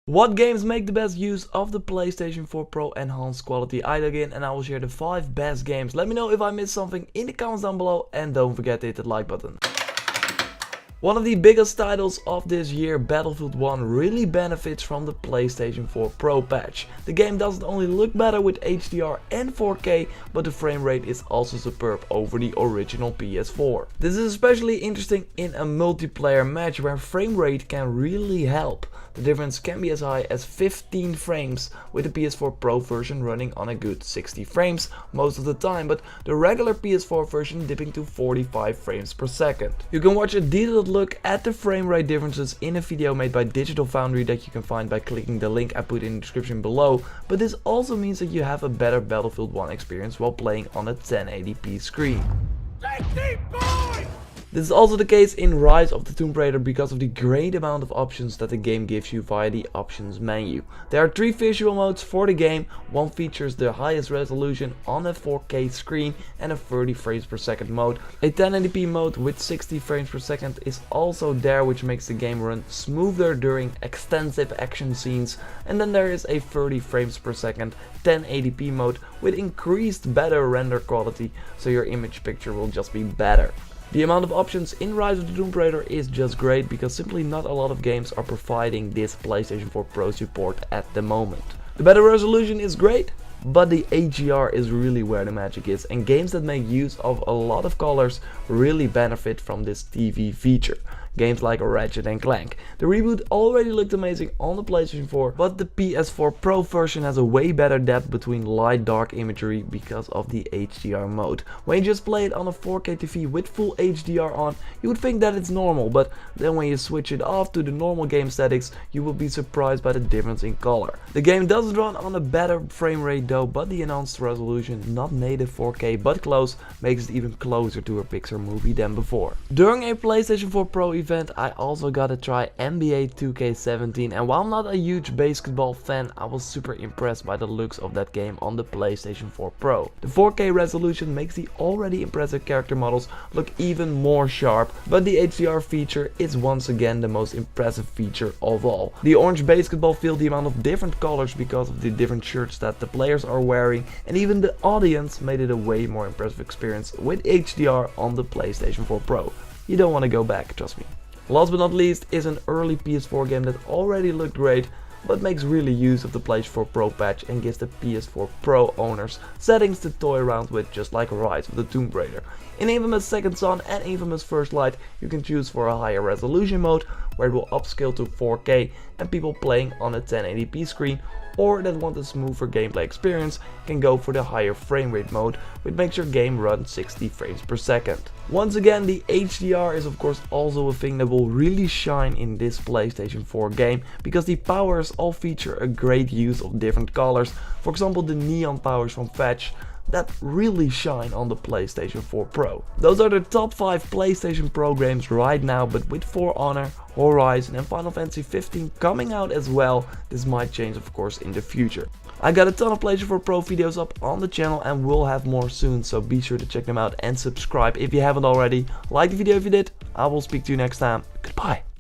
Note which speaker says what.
Speaker 1: What games make the best use of the PlayStation 4 Pro enhanced quality? I dug in and I will share the 5 best games. Let me know if I missed something in the comments down below and don't forget to hit that like button. One of the biggest titles of this year, Battlefield 1, really benefits from the PlayStation 4 Pro patch. The game doesn't only look better with HDR and 4K, but the frame rate is also superb over the original PS4. This is especially interesting in a multiplayer match where frame rate can really help. The difference can be as high as 15 frames with the PS4 Pro version running on a good 60 frames most of the time, but the regular PS4 version dipping to 45 frames per second. You can watch a detailed look at the frame rate differences in a video made by Digital Foundry that you can find by clicking the link I put in the description below, but this also means that you have a better Battlefield 1 experience while playing on a 1080p screen. This is also the case in Rise of the Tomb Raider because of the great amount of options that the game gives you via the options menu. There are 3 visual modes for the game. One features the highest resolution on a 4K screen and a 30 frames per second mode. A 1080p mode with 60 frames per second is also there, which makes the game run smoother during extensive action scenes. And then there is a 30 frames per second 1080p mode with increased better render quality, so your image picture will just be better. The amount of options in Rise of the Tomb Raider is just great because simply not a lot of games are providing this PlayStation 4 Pro support at the moment. The better resolution is great, but the HDR is really where the magic is, and games that make use of a lot of colors really benefit from this TV feature. Games like Ratchet and Clank. The reboot already looked amazing on the PlayStation 4, but the PS4 Pro version has a way better depth between light-dark imagery because of the HDR mode. When you just play it on a 4K TV with full HDR on, you would think that it's normal, but then when you switch it off to the normal game settings, you will be surprised by the difference in color. The game does run on a better frame rate though, but the enhanced resolution, not native 4K but close, makes it even closer to a Pixar movie than before. During a PlayStation 4 Pro event, I also got to try NBA 2K17, and while I'm not a huge basketball fan, I was super impressed by the looks of that game on the PlayStation 4 Pro. The 4K resolution makes the already impressive character models look even more sharp, but the HDR feature is once again the most impressive feature of all. The orange basketball field, the amount of different colors because of the different shirts that the players are wearing, and even the audience made it a way more impressive experience with HDR on the PlayStation 4 Pro. You don't want to go back, trust me. Last but not least is an early PS4 game that already looked great, but makes really use of the PlayStation 4 Pro patch and gives the PS4 Pro owners settings to toy around with, just like Rise of the Tomb Raider. In Infamous Second Son and Infamous First Light, you can choose for a higher resolution mode where it will upscale to 4K, and people playing on a 1080p screen or that want a smoother gameplay experience can go for the higher frame rate mode, which makes your game run 60 frames per second. Once again, the HDR is of course also a thing that will really shine in this PlayStation 4 game because the powers all feature a great use of different colors. For example, the neon powers from Fetch that really shine on the PlayStation 4 Pro. Those are the top 5 PlayStation Pro games right now, but with For Honor, Horizon and Final Fantasy 15 coming out as well, this might change of course in the future. I got a ton of PlayStation 4 Pro videos up on the channel and we'll have more soon, so be sure to check them out and subscribe if you haven't already. Like the video if you did. I will speak to you next time. Goodbye.